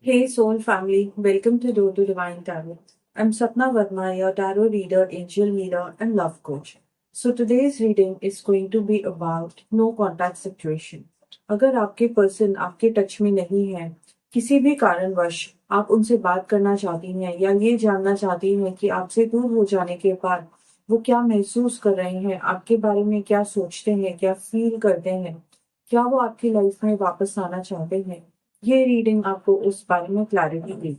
Hey Soul family, welcome to Door to Divine Tarot. I'm Sapna Verma, your tarot reader, angel healer, and love coach. So today's reading is going to be about no contact situation. अगर आपके person आपके touch में नहीं है, किसी भी कारणवश आप उनसे बात करना चाहती हैं या ये जानना चाहती हैं कि आपसे दूर हो जाने के बाद वो क्या महसूस कर रहे हैं, आपके बारे में क्या सोचते हैं, क्या फील करते हैं, क्या वो आपकी लाइफ में वापस आना चाहते हैं, ये रीडिंग आपको उस बारे में क्लैरिटी देगी।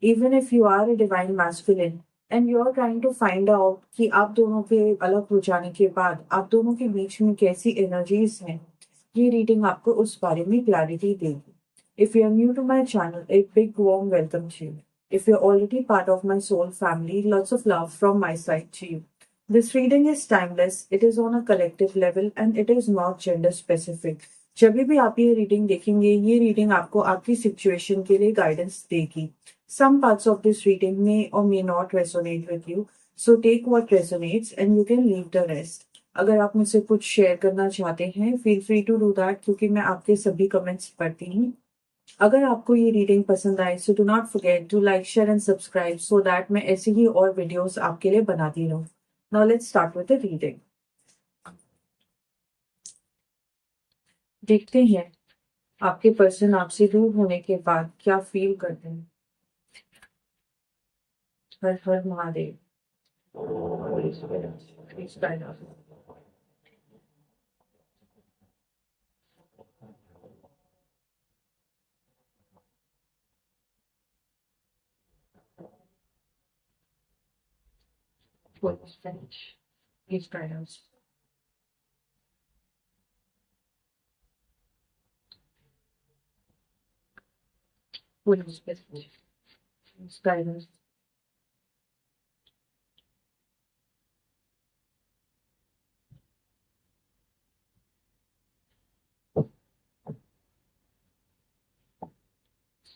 Even if you are a divine masculine and you are trying to find out कि आप दोनों के अलग हो जाने के बाद आप दोनों के बीच में कैसी एनर्जीज हैं, ये रीडिंग आपको उस बारे में क्लैरिटी देगी। If you are new to my channel, a big warm welcome to you. If you're already part of my soul family, lots of love from my side to you. This reading is timeless, it is on a collective level and it is not gender specific. जब भी आप ये reading देखेंगे, ये reading आपको आपकी situation के लिए गाइडेंस देगी। Some parts of this reading may or may not resonate with you, so take what resonates and you can leave the rest. अगर आप मुझसे कुछ शेयर करना चाहते हैं, feel free to do that क्योंकि मैं आपके सभी कमेंट्स पढ़ती हूँ। अगर आपको ये रीडिंग पसंद आए so do not forget to like share and subscribe so that मैं ऐसी ही और वीडियोस आपके लिए बनाती रहूं। Now let's start with the reading. देखते हैं आपके पर्सन आपसे दूर होने के बाद क्या फील करते हैं। हर हर Mahadev. Please guide us. Please guide us. Please guide us.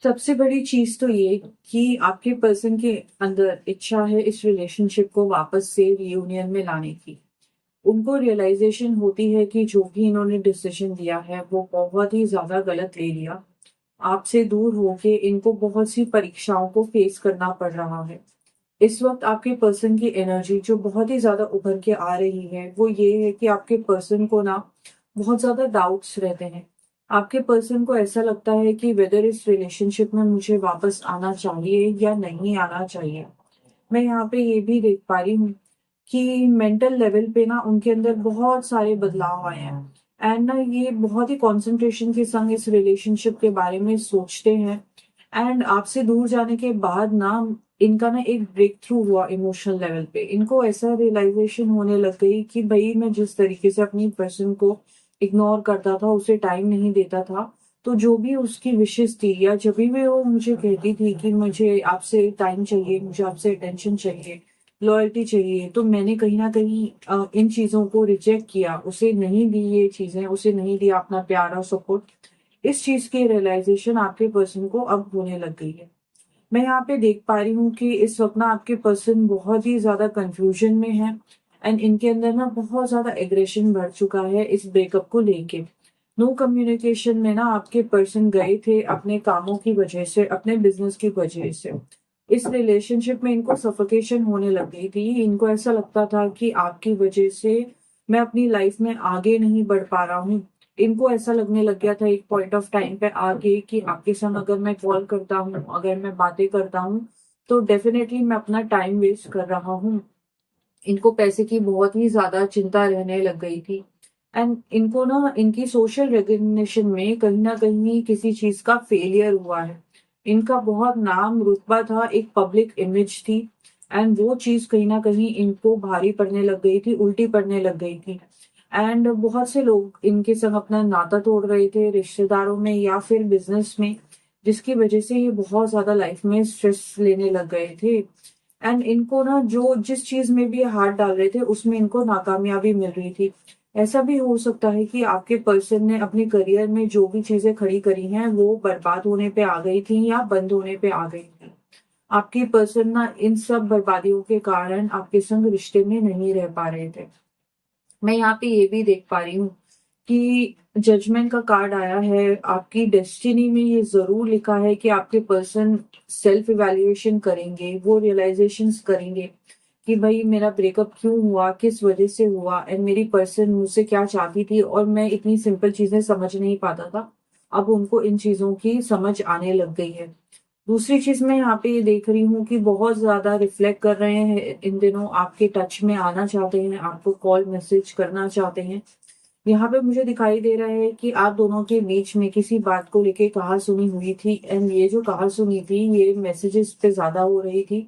सबसे बड़ी चीज तो ये कि आपके पर्सन के अंदर इच्छा है इस रिलेशनशिप को वापस से रियूनियन में लाने की। उनको रियलाइजेशन होती है कि जो भी इन्होंने डिसीजन लिया है वो बहुत ही ज्यादा गलत ले लिया। आपसे दूर होके इनको बहुत सी परीक्षाओं को फेस करना पड़ रहा है। इस वक्त आपके पर्सन की एनर्जी जो बहुत ही ज्यादा उभर के आ रही है वो ये है कि आपके पर्सन को ना बहुत ज्यादा डाउट्स रहते हैं। आपके पर्सन को ऐसा लगता है कि वेदर इस रिलेशनशिप में मुझे वापस आना चाहिए या नहीं आना चाहिए। मैं यहाँ पे ये भी देख पा रही हूँ कि मेंटल लेवल पे ना उनके अंदर बहुत सारे बदलाव आए हैं। एंड ना ये बहुत ही कंसंट्रेशन के संग इस रिलेशनशिप के बारे में सोचते हैं। एंड आपसे दूर जाने के बाद ना इनका ना एक ब्रेक थ्रू हुआ इमोशनल लेवल पे। इनको ऐसा रियलाइजेशन होने लग गई कि भाई मैं जिस तरीके से अपनी पर्सन को इग्नोर करता था, उसे टाइम नहीं देता था, तो जो भी उसकी विशेष थी या जब भी वो मुझे कहती थी कि मुझे आपसे टाइम चाहिए, मुझे आपसे अटेंशन चाहिए, लॉयल्टी चाहिए, तो मैंने कहीं ना कहीं इन चीजों को रिजेक्ट किया, उसे नहीं दी ये चीजें, उसे नहीं दिया अपना प्यार और सपोर्ट। इस चीज की रियलाइजेशन आपके पर्सन को अब होने लग गई है। मैं यहाँ पे देख पा रही हूँ कि इस वक्त ना आपके पर्सन बहुत ही ज्यादा कंफ्यूजन में है। एंड इनके अंदर ना बहुत ज्यादा एग्रेशन बढ़ चुका है इस ब्रेकअप को लेके। नो कम्युनिकेशन में ना आपके पर्सन गए थे अपने कामों की वजह से, अपने बिजनेस की वजह से। इस रिलेशनशिप में इनको सफोकेशन होने लग गई थी। इनको ऐसा लगता था कि आपकी वजह से मैं अपनी लाइफ में आगे नहीं बढ़ पा रहा हूँ। इनको ऐसा लगने लग गया था एक पॉइंट ऑफ टाइम पे आगे कि आपके संग अगर मैं कॉल करता हूँ, अगर मैं बातें करता हूँ, तो डेफिनेटली मैं अपना टाइम वेस्ट कर रहा हूँ। इनको पैसे की बहुत ही ज्यादा चिंता रहने लग गई थी। एंड इनको ना इनकी सोशल रिकग्निशन में कहीं ना कहीं किसी चीज का फेलियर हुआ है। इनका बहुत नाम रुतबा था, एक पब्लिक इमेज थी। एंड वो चीज कहीं ना कहीं इनको भारी पड़ने लग गई थी, उल्टी पड़ने लग गई थी। एंड बहुत से लोग इनके संग अपना नाता तोड़ रहे थे रिश्तेदारों में या फिर बिजनेस में, जिसकी वजह से ये बहुत ज्यादा लाइफ में स्ट्रेस लेने लग गए थे। एंड इनको ना जो जिस चीज में भी हाथ डाल रहे थे उसमें इनको नाकामयाबी मिल रही थी। ऐसा भी हो सकता है कि आपके पर्सन ने अपने करियर में जो भी चीजें खड़ी करी हैं वो बर्बाद होने पे आ गई थी या बंद होने पे आ गई थी। आपकी पर्सन ना इन सब बर्बादियों के कारण आपके संग रिश्ते में नहीं रह पा रहे थे। मैं यहाँ पे ये भी देख पा रही हूँ कि जजमेंट का कार्ड आया है। आपकी डेस्टिनी में ये ज़रूर लिखा है कि आपके पर्सन सेल्फ इवैल्यूएशन करेंगे, वो रियलाइज़ेशंस करेंगे कि भई मेरा ब्रेकअप क्यों हुआ, किस वजह से हुआ एंड मेरी पर्सन मुझसे क्या चाहती थी और मैं इतनी सिंपल चीज़ें समझ नहीं पाता था। अब उनको इन चीज़ों की समझ आने लग गई है। दूसरी चीज़ मैं यहाँ पे ये देख रही हूँ कि बहुत ज़्यादा रिफ्लेक्ट कर रहे हैं इन दिनों, आपके टच में आना चाहते हैं, आपको कॉल मैसेज करना चाहते हैं। यहाँ पे मुझे दिखाई दे रहा है कि आप दोनों के बीच में किसी बात को लेके कहा-सुनी हुई थी एंड ये जो कहा-सुनी थी, ये मैसेजेस पे ज़्यादा हो रही थी।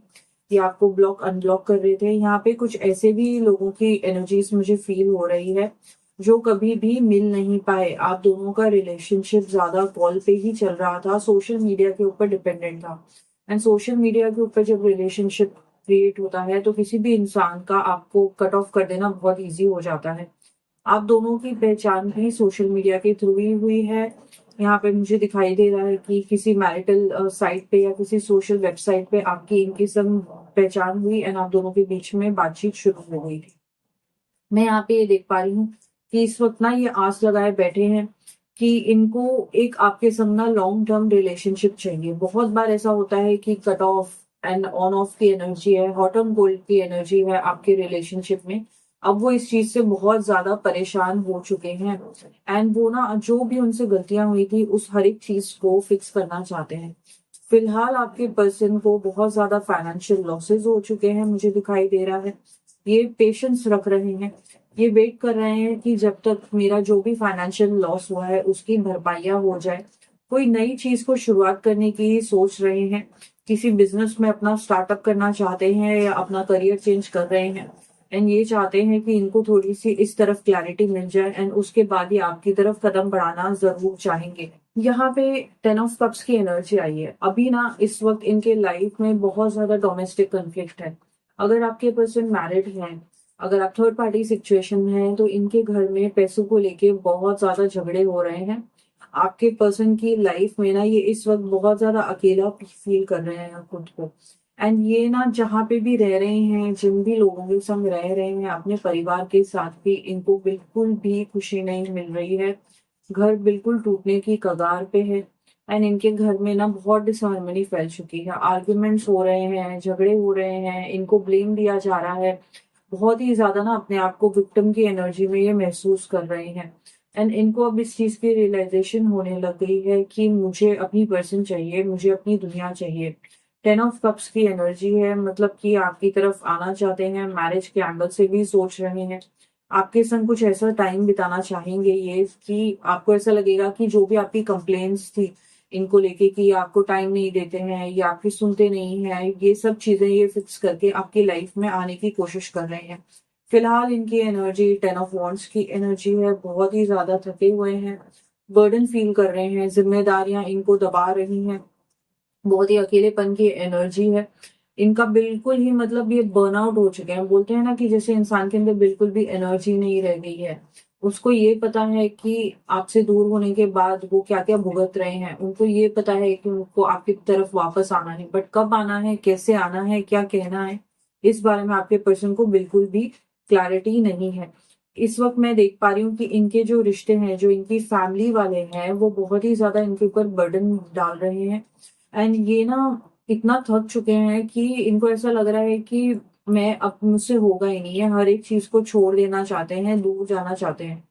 ये आपको ब्लॉक अनब्लॉक कर रहे थे। यहाँ पे कुछ ऐसे भी लोगों की एनर्जीज़ मुझे फ़ील हो रही है, जो कभी भी मिल नहीं पाए। आप दोनों का रिलेशनशिप ज़्यादा कॉल पे ही चल रहा था, सोशल मीडिया के ऊपर डिपेंडेंट था। एंड सोशल मीडिया के ऊपर जब रिलेशनशिप क्रिएट होता है, तो किसी भी इंसान का आपको कट ऑफ कर देना बहुत ईज़ी हो जाता है। आप दोनों की पहचान भी सोशल मीडिया के थ्रू ही हुई है। यहाँ पे मुझे दिखाई दे रहा है कि किसी मैरिटल साइट पे या किसी सोशल वेबसाइट पे आपकी इनकी सब पहचान हुई एंड आप दोनों के बीच में बातचीत शुरू हो गई थी। मैं यहाँ पे ये देख पा रही हूँ कि इस वक़्त ना ये आस लगाए बैठे हैं कि इनको एक आपके संग ना लॉन्ग टर्म रिलेशनशिप चाहिए। बहुत बार ऐसा होता है कि cut off and on off की एनर्जी है, हॉट एंड कोल्ड की एनर्जी है आपके रिलेशनशिप में। अब वो इस चीज़ से बहुत ज़्यादा परेशान हो चुके हैं एंड वो ना जो भी उनसे गलतियाँ हुई थी उस हर एक चीज़ को फिक्स करना चाहते हैं। फिलहाल आपके पर्सन को बहुत ज़्यादा फाइनेंशियल लॉसेस हो चुके हैं, मुझे दिखाई दे रहा है। ये पेशेंस रख रहे हैं, ये वेट कर रहे हैं कि जब तक मेरा जो भी फाइनेंशियल लॉस हुआ है उसकी भरपाइयाँ हो जाए। कोई नई चीज़ को शुरुआत करने की सोच रहे हैं, किसी बिज़नेस में अपना स्टार्टअप करना चाहते हैं या अपना करियर चेंज कर रहे हैं एंड ये चाहते हैं कि इनको थोड़ी-सी इस तरफ क्लैरिटी मिल जाए एंड उसके बाद ही आपकी तरफ कदम बढ़ाना ज़रूर चाहेंगे। यहाँ पे 10 ऑफ कप्स की एनर्जी आई है। अभी ना इस वक़्त इनके लाइफ में बहुत ज़्यादा डोमेस्टिक कॉन्फ्लिक्ट है। अगर आपके पर्सन मैरिड हैं, अगर आप थर्ड पार्टी सिचुएशन में हैं, तो इनके घर में पैसों को लेके बहुत ज़्यादा झगड़े हो रहे हैं। आपके पर्सन की लाइफ में ना ये इस वक़्त बहुत ज़्यादा अकेला फ़ील कर रहे हैं खुद को। एंड ये ना जहाँ पे भी रह रहे हैं, जिन भी लोगों के संग रह रहे हैं, अपने परिवार के साथ भी इनको बिल्कुल भी खुशी नहीं मिल रही है। घर बिल्कुल टूटने की कगार पे है एंड इनके घर में ना बहुत डिसहार्मनी फैल चुकी है। आर्ग्यूमेंट्स हो रहे हैं, झगड़े हो रहे हैं, इनको ब्लेम दिया जा रहा है। बहुत ही ज़्यादा ना अपने आप को विक्टिम की एनर्जी में ये महसूस कर रहे हैं एंड इनको अब इस चीज़ की रियलाइज़ेशन होने लग गई है कि मुझे अपनी पर्सन चाहिए, मुझे अपनी दुनिया चाहिए। 10 ऑफ कप्स की एनर्जी है, मतलब कि आपकी तरफ आना चाहते हैं, मैरिज के एंगल से भी सोच रहे हैं। आपके संग कुछ ऐसा टाइम बिताना चाहेंगे ये कि आपको ऐसा लगेगा कि जो भी आपकी कंप्लेंट्स थी इनको लेके कि आपको टाइम नहीं देते हैं या आपकी सुनते नहीं हैं, ये सब चीज़ें ये फिक्स करके आपकी लाइफ में आने की कोशिश कर रहे हैं। फिलहाल इनकी एनर्जी 10 ऑफ वांड्स की एनर्जी है, बहुत ही ज़्यादा थके हुए हैं, बर्डन फील कर रहे हैं, ज़िम्मेदारियाँ इनको दबा रही हैं। बहुत ही अकेलेपन की एनर्जी है। इनका बिल्कुल ही मतलब ये बर्नआउट हो चुके हैं। बोलते हैं ना कि जैसे इंसान के अंदर बिल्कुल भी एनर्जी नहीं रह गई है। उसको ये पता है कि आपसे दूर होने के बाद वो क्या-क्या भुगत रहे हैं। उनको ये पता है कि उनको आपकी तरफ वापस आना है, बट कब आना है, कैसे आना है, क्या कहना है, इस बारे में आपके पर्सन को बिल्कुल भी क्लैरिटी नहीं है। इस वक़्त मैं देख पा रही हूँ कि इनके जो रिश्ते हैं, जो इनकी फैमिली वाले हैं, वो बहुत ही ज़्यादा इनके ऊपर बर्डन डाल रहे हैं। एंड ये ना इतना थक चुके हैं कि इनको ऐसा लग रहा है कि मैं अब मुझसे होगा ही नहीं है, हर एक चीज़ को छोड़ देना चाहते हैं, दूर जाना चाहते हैं।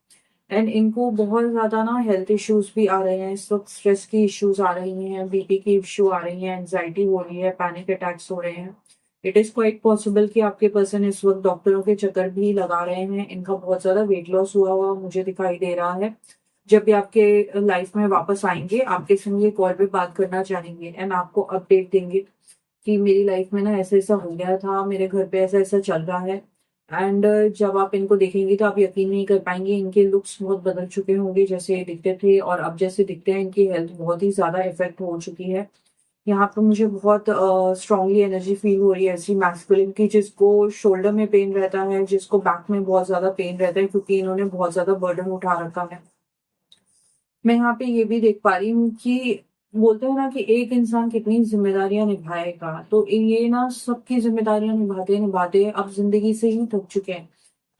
एंड इनको बहुत ज़्यादा ना हेल्थ इश्यूज़ भी आ रहे हैं, इस वक़्त स्ट्रेस की इश्यूज़ आ रही हैं, बीपी की इश्यू आ रही हैं, एंग्ज़ायटी हो रही है, पैनिक अटैक्स हो रहे हैं। इट इज़ क्वाइट पॉसिबल कि आपके पर्सन इस वक़्त डॉक्टरों के चक्कर भी लगा रहे हैं, इनका बहुत ज़्यादा वेट लॉस हुआ हुआ मुझे दिखाई दे रहा है। जब भी आपके लाइफ में वापस आएँगे, आपके संग ये कॉल पे बात करना चाहेंगे एंड आपको अपडेट देंगे कि मेरी लाइफ में ना ऐसा-ऐसा हो गया था, मेरे घर पे ऐसा-ऐसा चल रहा है। एंड जब आप इनको देखेंगी तो आप यकीन नहीं कर पाएँगी, इनके लुक्स बहुत बदल चुके होंगे, जैसे ये दिखते थे और अब जैसे दिखते हैं, इनकी हेल्थ बहुत ही ज़्यादा इफ़ेक्ट हो चुकी है। यहाँ पे मुझे बहुत स्ट्रांगली एनर्जी फ़ील हो रही है ऐसी मैस्कुलिन की, जिसको शोल्डर में पेन रहता है, जिसको बैक में बहुत ज़्यादा पेन रहता है क्योंकि इन्होंने बहुत ज़्यादा बर्डन उठा रखा है। मैं यहाँ पे ये भी देख पा रही हूँ कि बोलते हैं ना कि एक इंसान कितनी ज़िम्मेदारियाँ निभाएगा, तो ये ना सबकी ज़िम्मेदारियाँ निभाते-निभाते अब ज़िंदगी से ही थक चुके हैं।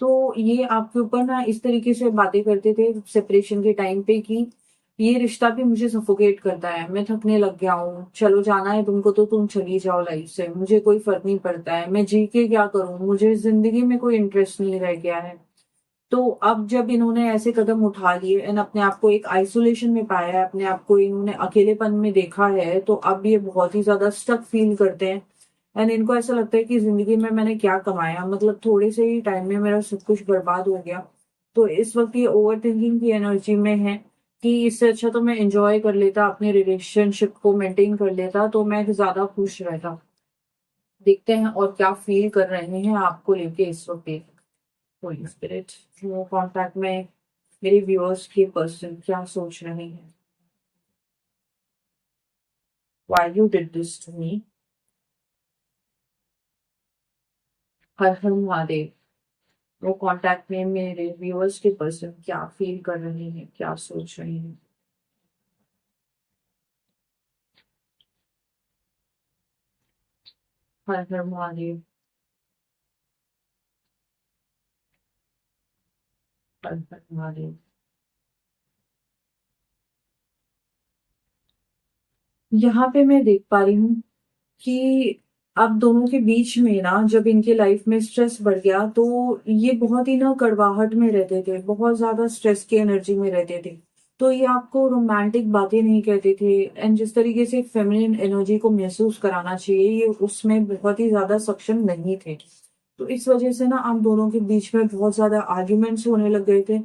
तो ये आपके ऊपर ना इस तरीके से बातें करते थे सेपरेशन के टाइम पे कि ये रिश्ता भी मुझे सफोकेट करता है, मैं थकने लग गया हूँ, चलो जाना है तुमको तो तुम चली जाओ लाइफ से, मुझे कोई फर्क नहीं पड़ता है, मैं जी के क्या करूँ, मुझे जिंदगी में कोई इंटरेस्ट नहीं रह गया है। तो अब जब इन्होंने ऐसे कदम उठा लिए एंड अपने आप को एक आइसोलेशन में पाया है, अपने आप को इन्होंने अकेलेपन में देखा है, तो अब ये बहुत ही ज्यादा स्टक फील करते हैं। एंड इनको ऐसा लगता है कि जिंदगी में मैंने क्या कमाया, मतलब थोड़े से ही टाइम में मेरा सब कुछ बर्बाद हो गया। तो इस वक्त ये ओवर थिंकिंग की एनर्जी में है कि इससे अच्छा तो मैं एंजॉय कर लेता, अपने रिलेशनशिप को मेंटेन कर लेता, तो मैं ज्यादा खुश रहता। देखते हैं और क्या फील कर रहे हैं आपको लेके इस वक्त होली स्पिरिट, वो कॉन्टैक्ट में मेरे व्यूअर्स के पर्सन क्या सोच रहे हैं। Why you did this to me. हर हर महादेव। वो कॉन्टैक्ट में मेरे व्यूअर्स के पर्सन क्या फील कर रहे हैं, क्या सोच रहे हैं। हर हर महादेव। हर हर महादेव। यहाँ पे मैं देख पा रही हूँ कि अब दोनों के बीच में ना जब इनके लाइफ में स्ट्रेस बढ़ गया तो ये बहुत ही ना कड़वाहट में रहते थे, बहुत ज्यादा स्ट्रेस की एनर्जी में रहते थे। तो ये आपको रोमांटिक बातें नहीं कहते थे एंड जिस तरीके से फेमिनिन एनर्जी को महसूस कराना चाहिए ये उसमें बहुत ही ज्यादा सक्षम नहीं थे। तो इस वजह से ना आप दोनों के बीच में बहुत ज्यादा आर्ग्यूमेंट्स होने लग गए थे।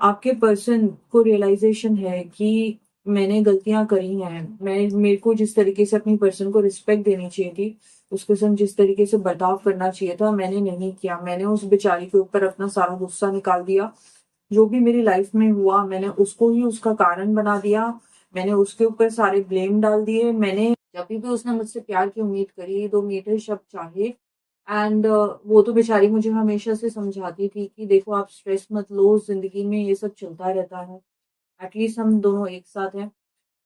आपके पर्सन को रियलाइजेशन है कि मैंने गलतियां करी हैं, मैं मेरे को जिस तरीके से अपनी पर्सन को रिस्पेक्ट देनी चाहिए थी, उसके संग जिस तरीके से बर्ताव करना चाहिए था मैंने नहीं किया। मैंने उस बेचारी के ऊपर अपना सारा गुस्सा निकाल दिया। जो भी मेरी लाइफ में हुआ मैंने उसको ही उसका कारण बना दिया। मैंने उसके ऊपर सारे ब्लेम डाल दिए। मैंने जब भी उसने मुझसे प्यार की उम्मीद करी, दो मीठे शब्द चाहे एंड वो तो बेचारी मुझे हमेशा से समझाती थी कि देखो आप स्ट्रेस मत लो, जिंदगी में ये सब चलता रहता है, एटलीस्ट हम दोनों एक साथ हैं।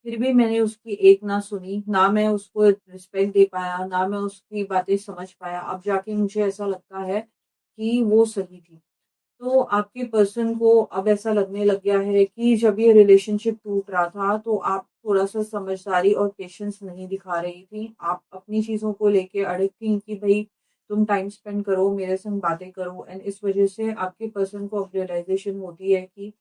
फिर भी मैंने उसकी एक ना सुनी, ना मैं उसको रिस्पेक्ट दे पाया, ना मैं उसकी बातें समझ पाया। अब जाके मुझे ऐसा लगता है कि वो सही थी। तो आपके पर्सन को अब ऐसा लगने लग गया है कि जब ये रिलेशनशिप टूट रहा था तो आप थोड़ा सा समझदारी और पेशेंस नहीं दिखा रही थी। आप अपनी चीजों को लेके अड़ग थी कि भाई तुम टाइम स्पेंड करो, मेरे संग बातें करो, एंड इस वजह से आपके पर्सन को अब रियलाइजेशन होती है कि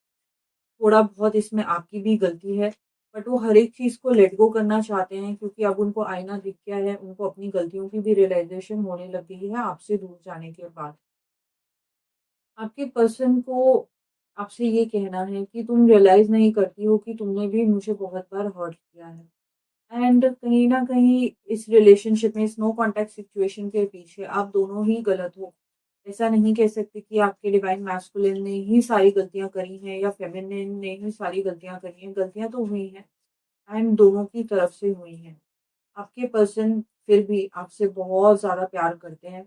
थोड़ा बहुत इसमें आपकी भी गलती है। बट वो हर एक चीज को लेट गो करना चाहते हैं क्योंकि अब उनको आईना दिख गया है, उनको अपनी गलतियों की भी रियलाइजेशन होने लग गई है आपसे दूर जाने के बाद। आपके पर्सन को आपसे ये कहना है कि तुम रियलाइज नहीं करती हो कि तुमने भी मुझे बहुत बार हर्ट किया है एंड कहीं ना कहीं इस रिलेशनशिप में, इस नो कॉन्टेक्ट सिचुएशन के पीछे आप दोनों ही गलत हो। ऐसा नहीं कह सकते कि आपके डिवाइन मैस्कुलिन ने ही सारी गलतियां करी हैं या फेमिनिन ने ही सारी गलतियां करी हैं। गलतियां तो हुई हैं एंड दोनों की तरफ से हुई हैं। आपके पर्सन फिर भी आपसे बहुत ज्यादा प्यार करते हैं।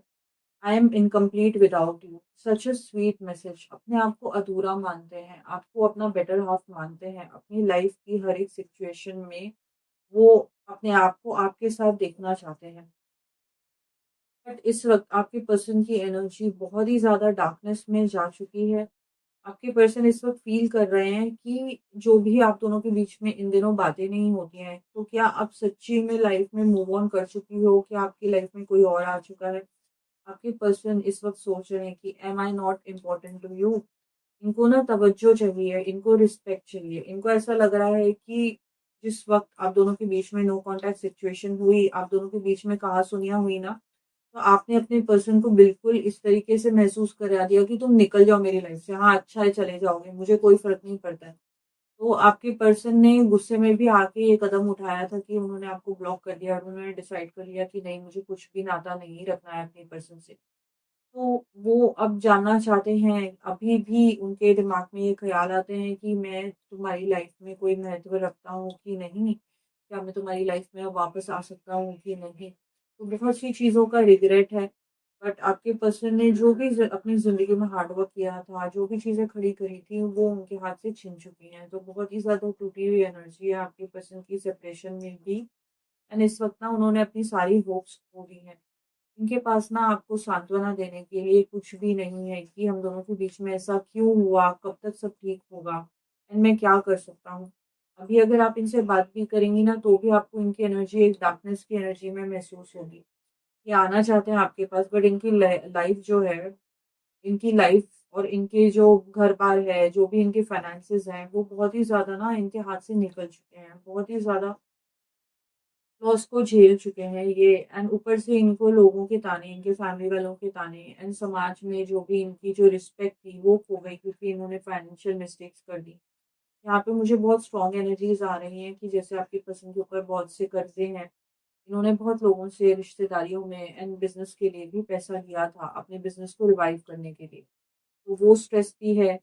I am incomplete without you, such a sweet message. अपने आप को अधूरा मानते हैं, आपको अपना बेटर हाफ मानते हैं। अपनी लाइफ की हर एक सिचुएशन में वो अपने आप को आपके साथ देखना चाहते हैं। बट इस वक्त आपके पर्सन की एनर्जी बहुत ही ज्यादा डार्कनेस में जा चुकी है। आपके पर्सन इस वक्त फील कर रहे हैं कि जो भी आप दोनों के बीच में इन दिनों बातें नहीं होती हैं, तो क्या आप सच्ची में लाइफ में मूव ऑन कर चुकी हो, क्या आपकी लाइफ में कोई और आ चुका है। आपके पर्सन इस वक्त सोच रहे हैं कि am I not important to you. इनको ना तवज्जो चाहिए, इनको रिस्पेक्ट चाहिए। इनको ऐसा लग रहा है कि जिस वक्त आप दोनों के बीच में नो कांटेक्ट सिचुएशन हुई, आप दोनों के बीच में कहा सुनिया हुई ना, तो आपने अपने पर्सन को बिल्कुल इस तरीके से महसूस करा दिया कि तुम निकल जाओ मेरी लाइफ से, हाँ अच्छा है चले जाओगे, मुझे कोई फर्क नहीं पड़ता है। तो आपके पर्सन ने गुस्से में भी आके ये कदम उठाया था कि उन्होंने आपको ब्लॉक कर दिया और उन्होंने डिसाइड कर लिया कि नहीं, मुझे कुछ भी नाता नहीं रखना है अपने पर्सन से। तो वो अब जानना चाहते हैं, अभी भी उनके दिमाग में ये ख्याल आते हैं कि मैं तुम्हारी लाइफ में कोई महत्व रखता हूँ कि नहीं, क्या मैं तुम्हारी लाइफ में अब वापस आ सकता हूँ कि नहीं। तो बहुत सी चीज़ों का रिग्रेट है। बट आपके पर्सन ने जो भी अपनी ज़िंदगी में हार्ड वर्क किया था, जो भी चीज़ें खड़ी करी थी, वो उनके हाथ से छिन चुकी हैं। तो बहुत ही ज़्यादा टूटी हुई एनर्जी है आपके पर्सन की सेपरेशन में भी। एंड इस वक्त ना उन्होंने अपनी सारी होप्स खो दी हैं। इनके पास ना आपको सांत्वना देने के लिए कुछ भी नहीं है कि हम दोनों के बीच में ऐसा क्यों हुआ, कब तक सब ठीक होगा एंड मैं क्या कर सकता हूँ। अभी अगर आप इनसे बात भी करेंगी ना तो भी आपको इनकी एनर्जी एक डार्कनेस की एनर्जी में महसूस होगी। ये आना चाहते हैं आपके पास बट इनकी लाइफ जो है, इनकी लाइफ और इनके जो घर-बार है, जो भी इनके फाइनेंसेस हैं, वो बहुत ही ज़्यादा ना इनके हाथ से निकल चुके हैं। बहुत ही ज़्यादा लॉस को झेल चुके हैं ये एंड ऊपर से इनको लोगों के ताने, इनके फैमिली वालों के ताने एंड समाज में जो भी इनकी जो रिस्पेक्ट थी वो खो गई क्योंकि इन्होंने फाइनेंशियल मिस्टेक्स कर दी। यहाँ पे मुझे बहुत स्ट्रॉन्ग एनर्जीज आ रही हैं कि जैसे आपकी पर्सन के ऊपर बहुत से कर्जे हैं। इन्होंने बहुत लोगों से रिश्तेदारियों में एंड बिजनेस के लिए भी पैसा लिया था अपने बिजनेस को रिवाइव करने के लिए। तो वो स्ट्रेस भी है।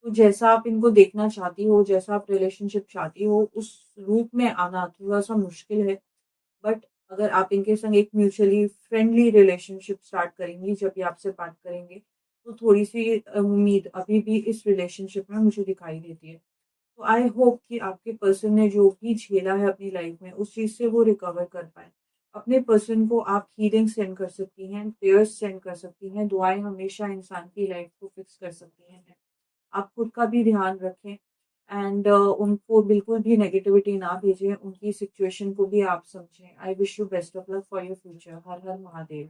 तो जैसा आप इनको देखना चाहती हो, जैसा आप रिलेशनशिप चाहती हो, उस रूप में आना थोड़ा-सा मुश्किल है। बट अगर आप इनके संग एक म्यूचुअली फ्रेंडली रिलेशनशिप स्टार्ट करेंगी, जब ये आपसे बात करेंगे, तो थोड़ी-सी उम्मीद अभी भी इस रिलेशनशिप में मुझे दिखाई देती है। तो आई होप कि आपके पर्सन ने जो भी झेला है अपनी लाइफ में, उस चीज़ से वो रिकवर कर पाएँ। अपने पर्सन को आप हीलिंग सेंड कर सकती हैं, प्रेयर्स सेंड कर सकती हैं, दुआएँ हमेशा इंसान की लाइफ को फिक्स कर सकती हैं। आप खुद का भी ध्यान रखें एंड उनको बिल्कुल भी नेगेटिविटी ना भेजें, उनकी सिचुएशन को भी आप समझें। I wish you best of luck for your future. हर हर महादेव।